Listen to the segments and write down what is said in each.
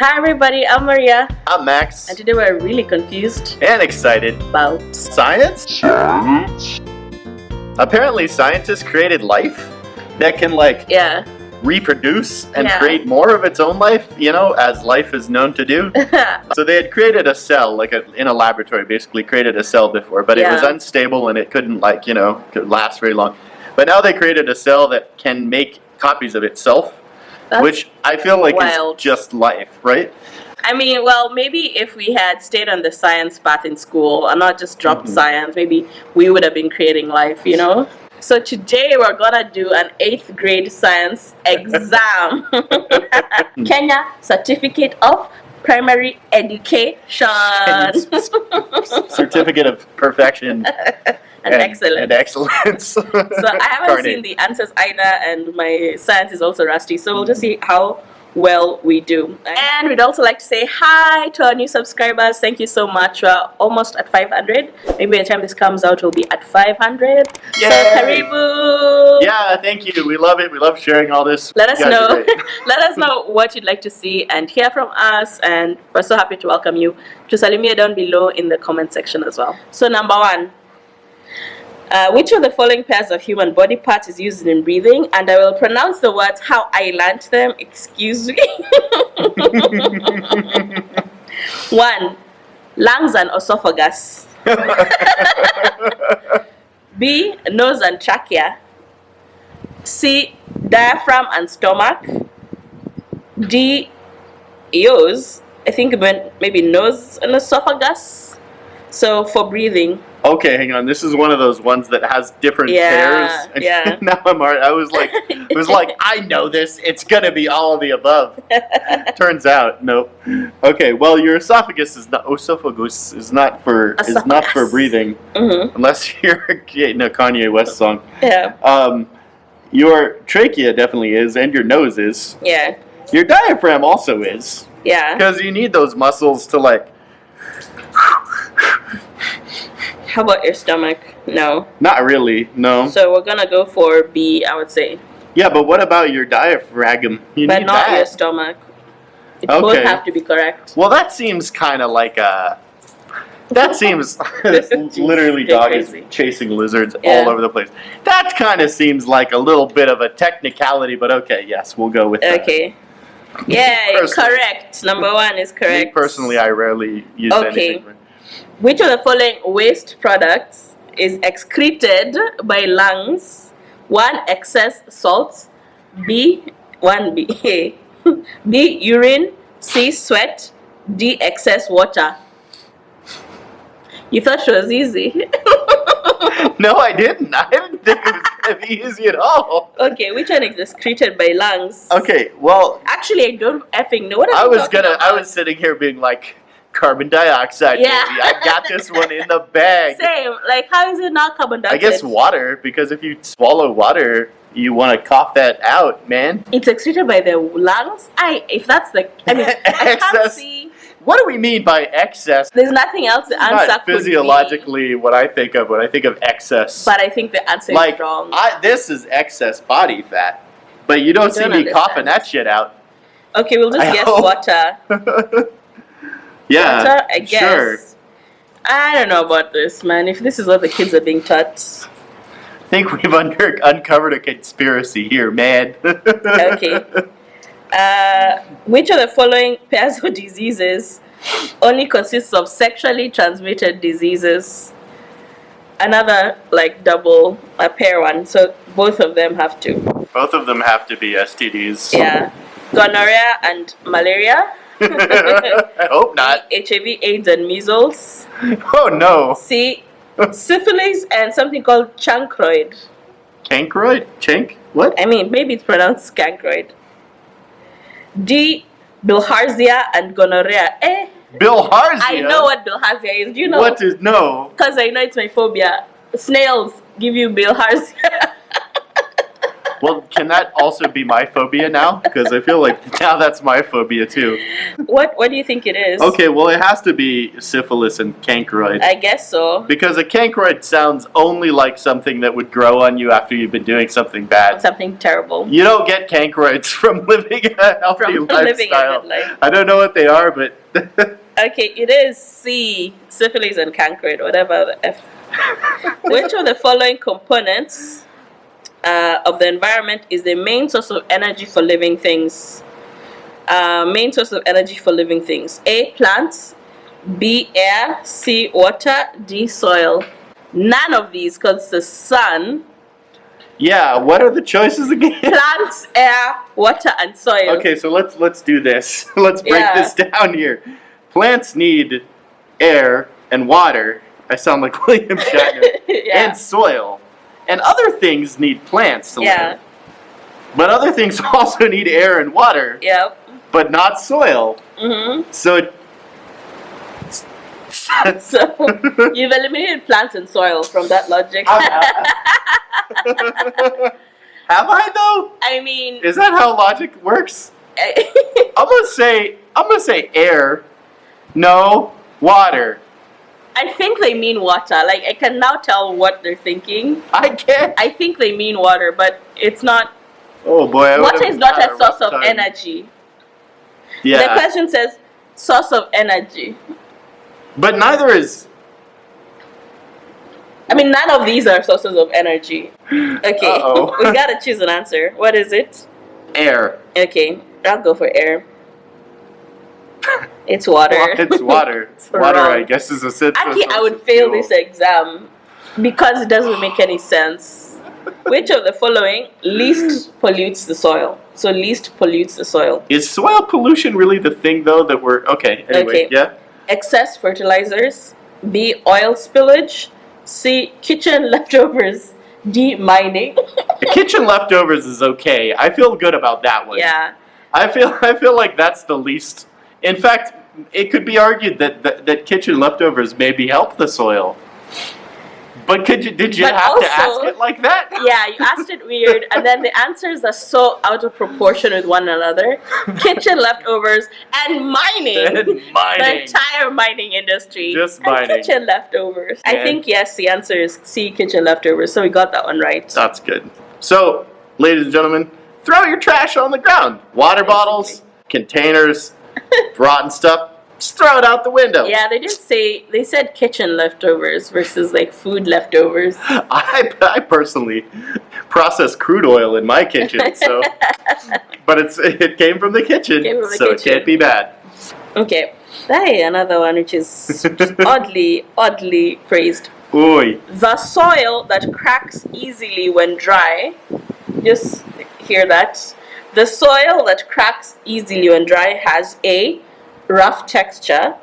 Hi everybody, I'm Maria. I'm Max. And today we're really confused and excited about science. Apparently scientists created life that can reproduce and create more of its own life, as life is known to do. So they had created a cell, in a laboratory, basically created a cell before, but it was unstable and it couldn't could last very long. But now they created a cell that can make copies of itself, which I feel like wild. is just life, right? I mean, well, maybe if we had stayed on the science path in school and not just dropped science, maybe we would have been creating life, So today we're gonna do an 8th grade science exam. Kenya Certificate of Primary Education. Certificate of Perfection. And excellence. And excellence. So I haven't seen the answers either, and my science is also rusty. So we'll just see how well we do. And we'd also like to say hi to our new subscribers. Thank you so much. We're almost at 500. Maybe by the time this comes out, we'll be at 500. Yay! So karibu. Yeah, thank you. We love it. We love sharing all this. Let us know. Let us know what you'd like to see and hear from us. And we're so happy to welcome you. To Salimia down below in the comment section as well. So number 1. Which of the following pairs of human body parts is used in breathing? And I will pronounce the words how I learned them. Excuse me. 1. Lungs and esophagus. B. Nose and trachea. C. Diaphragm and stomach. D. Ears. I think maybe nose and esophagus. So for breathing. Okay, hang on. This is one of those ones that has different pairs. Yeah. Now I was like, I know this. It's gonna be all of the above. Turns out, nope. Okay, well, your esophagus is not for breathing, unless you're a Kanye West song. Yeah. Your trachea definitely is, and your nose is. Yeah. Your diaphragm also is. Yeah. Because you need those muscles to How about your stomach? No. Not really, no. So we're gonna go for B, I would say. Yeah, but what about your diaphragm? But not your stomach. It both have to be correct. Well, that seems kind of like a... That seems... literally dog is chasing lizards all over the place. That kind of seems like a little bit of a technicality, but okay, yes, we'll go with that. Okay. Yeah, correct. Number 1 is correct. Me personally, I rarely use anything. Which of the following waste products is excreted by lungs? 1. Excess salt. B. B, urine. C. Sweat. D. Excess water. You thought it was easy. No, I didn't. I didn't think it was going to be easy at all. Okay, which one is excreted by lungs? Okay, well... Actually, I don't effing know. What I was sitting here being like... Carbon dioxide, baby. I got this one in the bag. Same. Like, how is it not carbon dioxide? I guess water, because if you swallow water, you want to cough that out, man. It's excreted by the lungs? If that's the... I mean, I can't see... What do we mean by excess? There's nothing else the answer not physiologically what I think of when I think of excess. But I think the answer is wrong. This is excess body fat. But you don't see me coughing that shit out. Okay, we'll just guess water. Yeah, water, I guess. Sure. I don't know about this, man. If this is what the kids are being taught. I think we've uncovered a conspiracy here, man. Okay. Which of the following pairs of diseases only consists of sexually transmitted diseases? Another double pair one. So both of them have to. Both of them have to be STDs. Yeah. Gonorrhea and malaria. I hope not. HIV, AIDS, and measles. Oh no. C. Syphilis and something called chancroid. Cancroid? Chank? What? I mean, maybe it's pronounced cancroid. D. Bilharzia and gonorrhea. Bilharzia? I know what bilharzia is. Do you know? What is no? Because I know it's my phobia. Snails give you bilharzia. Well, can that also be my phobia now? Because I feel like now that's my phobia too. What do you think it is? Okay, well it has to be syphilis and cankroid. I guess so. Because a cankroid sounds only like something that would grow on you after you've been doing something bad. Something terrible. You don't get cankroids from living a healthy lifestyle. Living a good life. I don't know what they are, but... Okay, it is C, syphilis and cankroid, whatever the F. Which of the following components of the environment is the main source of energy for living things? Main source of energy for living things. A, plants. B, air. C, water. D, soil. None of these, because the sun. Yeah, what are the choices again? Plants, air, water, and soil. Okay, so let's do this. Let's break this down here. Plants need air and water. I sound like William Shatner. And soil. And other things need plants to live. But other things also need air and water. Yep. But not soil. Mm-hmm. So you've eliminated plants and soil from that logic. Have I though? I mean, is that how logic works? I'm gonna say air. No, water. I think they mean water. Like, I can now tell what they're thinking. I can't. I think they mean water, but it's not. Oh boy, water is not a source of energy. Yeah. The question says source of energy. But neither is. I mean, none of these are sources of energy. Okay, we gotta choose an answer. What is it? Air. Okay, I'll go for air. It's water. It's water. Water, I guess, is a sense. Actually, I would fail this exam because it doesn't make any sense. Which of the following least pollutes the soil? So least pollutes the soil. Is soil pollution really the thing, though, that we're... Okay, anyway, yeah? Excess fertilizers. B, oil spillage. C, kitchen leftovers. D, mining. The kitchen leftovers is okay. I feel good about that one. Yeah. I feel like that's the least... In fact, it could be argued that kitchen leftovers maybe help the soil. But did you have to ask it like that? Yeah, you asked it weird, and then the answers are so out of proportion with one another. Kitchen leftovers and mining. The entire mining industry. Just mining. And kitchen leftovers. I think, yes, the answer is C, kitchen leftovers. So we got that one right. That's good. So, ladies and gentlemen, throw your trash on the ground. Water bottles, containers, rotten stuff. Just throw it out the window. Yeah, they said kitchen leftovers versus like food leftovers. I personally process crude oil in my kitchen, so but it came from the kitchen, so it can't be bad. Okay. Hey, another one which is oddly praised. Oy. The soil that cracks easily when dry. Just hear that. The soil that cracks easily when dry has A, rough texture,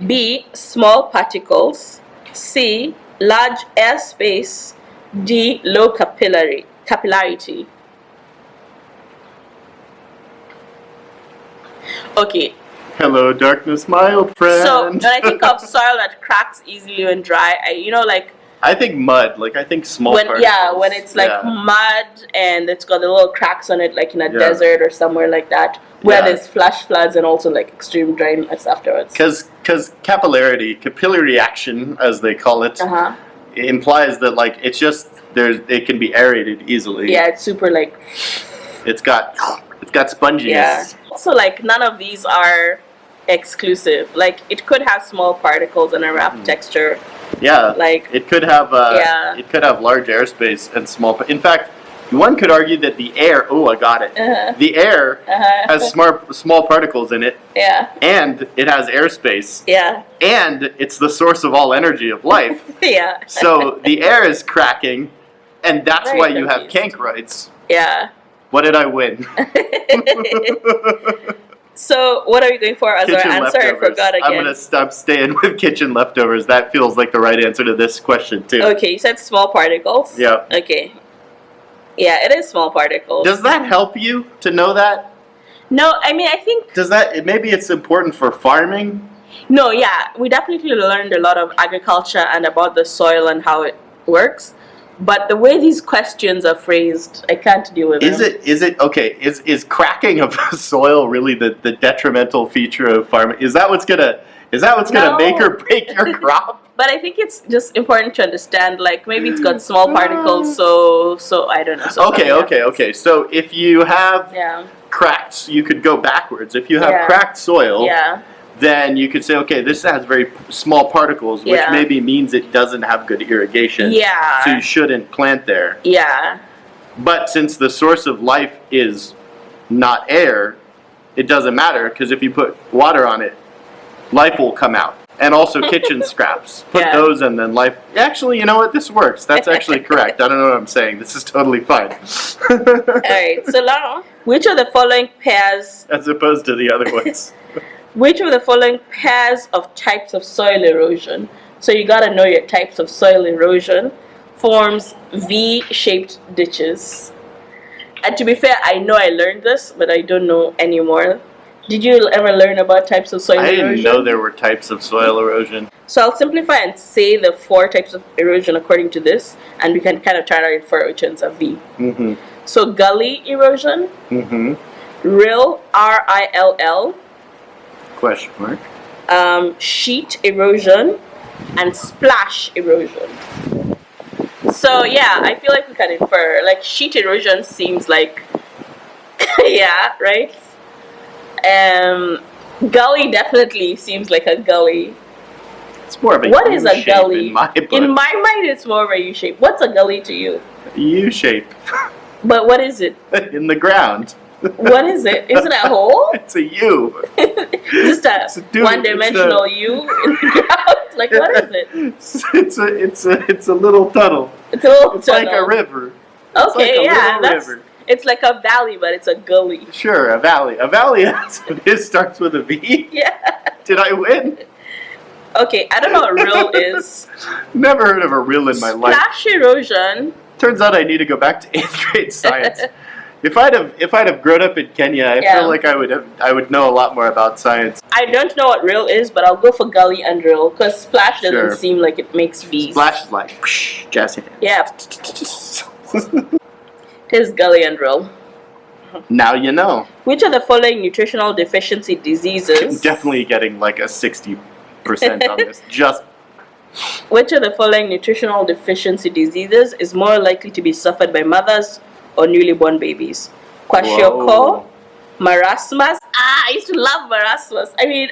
B, small particles, C, large airspace, D, low capillarity. Okay. Hello, darkness, my old friend. So when I think of soil that cracks easily when dry, I think mud. Like I think small particles. Yeah, when it's like mud and it's got the little cracks on it, like in a desert or somewhere like that, where there's flash floods and also like extreme dryness afterwards. Because capillary action, as they call it, implies that like it's just it can be aerated easily. Yeah, it's super like. It's got sponginess. Yeah. Also, like none of these are exclusive. Like it could have small particles and a rough texture. Yeah, like it could have large airspace and small. In fact, one could argue that the air. Oh, I got it. The air has small particles in it. Yeah. And it has airspace. Yeah. And it's the source of all energy of life. Yeah. So the air is cracking, and that's why you have cankroids. Yeah. What did I win? So, what are we going for as our answer? Leftovers. I forgot again. I'm going to stop staying with kitchen leftovers. That feels like the right answer to this question, too. Okay, you said small particles? Yeah. Okay. Yeah, it is small particles. Does that help you to know that? No, I mean, I think... Maybe it's important for farming? No, yeah. We definitely learned a lot of agriculture and about the soil and how it works. But the way these questions are phrased, I can't deal with them. Is cracking of soil really the detrimental feature of farming? Is that what's gonna make or break your crop? But I think it's just important to understand, like, maybe it's got small particles, so I don't know. So okay. So if you have cracked, you could go backwards. If you have cracked soil, then you could say, okay, this has very small particles, which maybe means it doesn't have good irrigation. Yeah. So you shouldn't plant there. Yeah. But since the source of life is not air, it doesn't matter, because if you put water on it, life will come out. And also kitchen scraps. Put those and then life... Actually, you know what? This works. That's actually correct. I don't know what I'm saying. This is totally fine. Alright, so now, which of the following pairs... As opposed to the other ones. Which of the following pairs of types of soil erosion, so you gotta know your types of soil erosion, forms V-shaped ditches? And to be fair, I know I learned this, but I don't know anymore. Did you ever learn about types of soil erosion? I didn't know there were types of soil erosion. So I'll simplify and say the 4 types of erosion according to this, and we can kind of try to infer which ones are V. Mm-hmm. So gully erosion, rill, R-I-L-L, question mark, sheet erosion, and splash erosion. So yeah, I feel like we can infer, like sheet erosion seems like, yeah, right? Gully definitely seems like a gully. It's more of a what is a gully? In my book. In my mind, it's more of a U shape. What's a gully to you? U-shape. But what is it? In the ground. What is it? Is it a hole? It's a U. Just a one-dimensional U in the ground? Like, what is it? It's a little tunnel. It's a little It's tunnel. like a river. Okay, like a yeah, river. It's like a valley, but it's a gully. Sure, a valley. A valley starts with a V. Yeah. Did I win? Okay, I don't know what rill is. Never heard of a rill in my life. Splash erosion. Turns out I need to go back to 8th grade science. If I'd have grown up in Kenya, I feel like I would know a lot more about science. I don't know what rill is, but I'll go for gully and rill, because splash doesn't seem like it makes V's. Splash is like whoosh, jazzy. Yeah. It is gully and rill. Now you know. Which of the following nutritional deficiency diseases? Definitely getting like a 60% on this. Just. Which of the following nutritional deficiency diseases is more likely to be suffered by mothers or newly born babies? Kwashiorkor, marasmus. I used to love marasmus. I mean,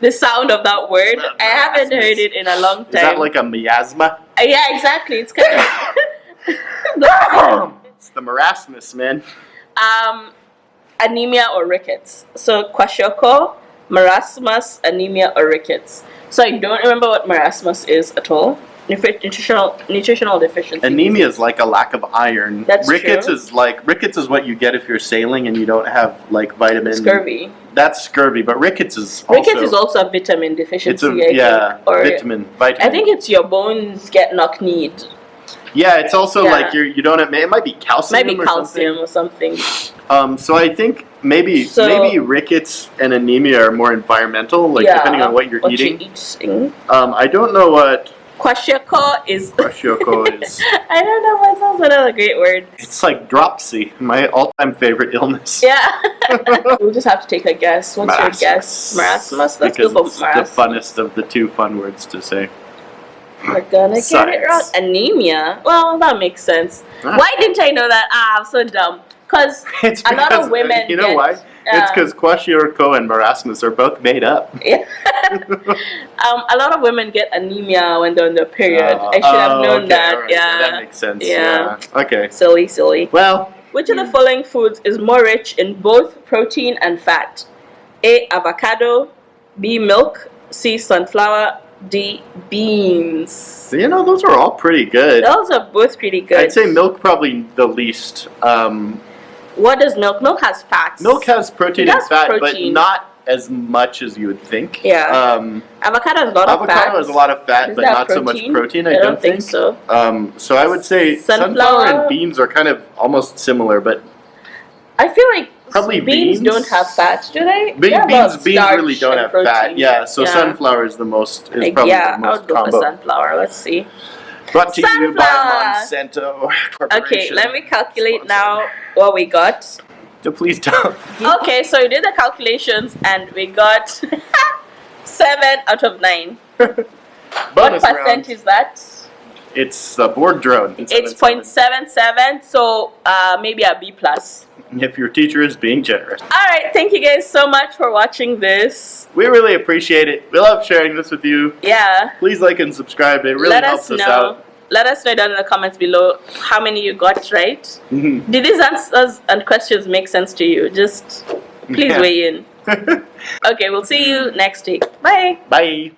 the sound of that word. I haven't heard it in a long time. Is that like a miasma? Yeah, exactly. It's kind of... It's the marasmus, man. Anemia or rickets. So kwashiorkor, marasmus, anemia or rickets. So I don't remember what marasmus is at all. Nutritional deficiency. Anemia is like a lack of iron. That's rickets true. Rickets is what you get if you're sailing and you don't have like vitamin. Scurvy. That's scurvy, but rickets is also a vitamin deficiency. Vitamin. I think it's your bones get knock-kneed. Yeah, it's also like you don't have. It might be calcium. Might be calcium or something. So I think maybe rickets and anemia are more environmental, like depending on what you're eating. I don't know what kwashiorkor is. Kwashiorkor is. I don't know why it sounds another great word. It's like dropsy, my all-time favorite illness. Yeah. We'll just have to take a guess. What's your guess? Marasmus? Let's go for marasmus. It's the funnest of the 2 fun words to say. We're gonna get it wrong. Anemia? Well, that makes sense. Why didn't I know that? I'm so dumb. Because a lot of women You know why? It's because kwashiorkor and marasmus are both made up. Yeah. A lot of women get anemia when they're on their period. I should have known that. Right. Yeah. That makes sense. Yeah. Okay. Silly. Well. Which of the following foods is more rich in both protein and fat? A. Avocado. B. Milk. C. Sunflower. D. Beans. You know, those are all pretty good. Those are both pretty good. I'd say milk probably the least. What is milk? Milk has fats. Milk has protein and fat, but not as much as you would think. Yeah. Avocado has a lot of fat. Avocado has a lot of fat, but not so much protein, I don't think. So. So I would say sunflower and beans are kind of almost similar, but I feel like probably beans don't have fat, do they? Beans really don't have fat. Yeah, so sunflower is probably the most I would go combo. for sunflower. Let's see. Brought to you Sunflower. by Monsanto Corporation. Okay, let me calculate now what we got. So please don't. Okay, so we did the calculations and we got 7 out of 9. What percent is that? It's the Borg drone. It's 0.77, so maybe a B+. If your teacher is being generous. Alright, thank you guys so much for watching this. We really appreciate it. We love sharing this with you. Yeah. Please like and subscribe. It really helps us out. Let us know down in the comments below how many you got right. Mm-hmm. Did these answers and questions make sense to you? Just please weigh in. Okay, we'll see you next week. Bye. Bye.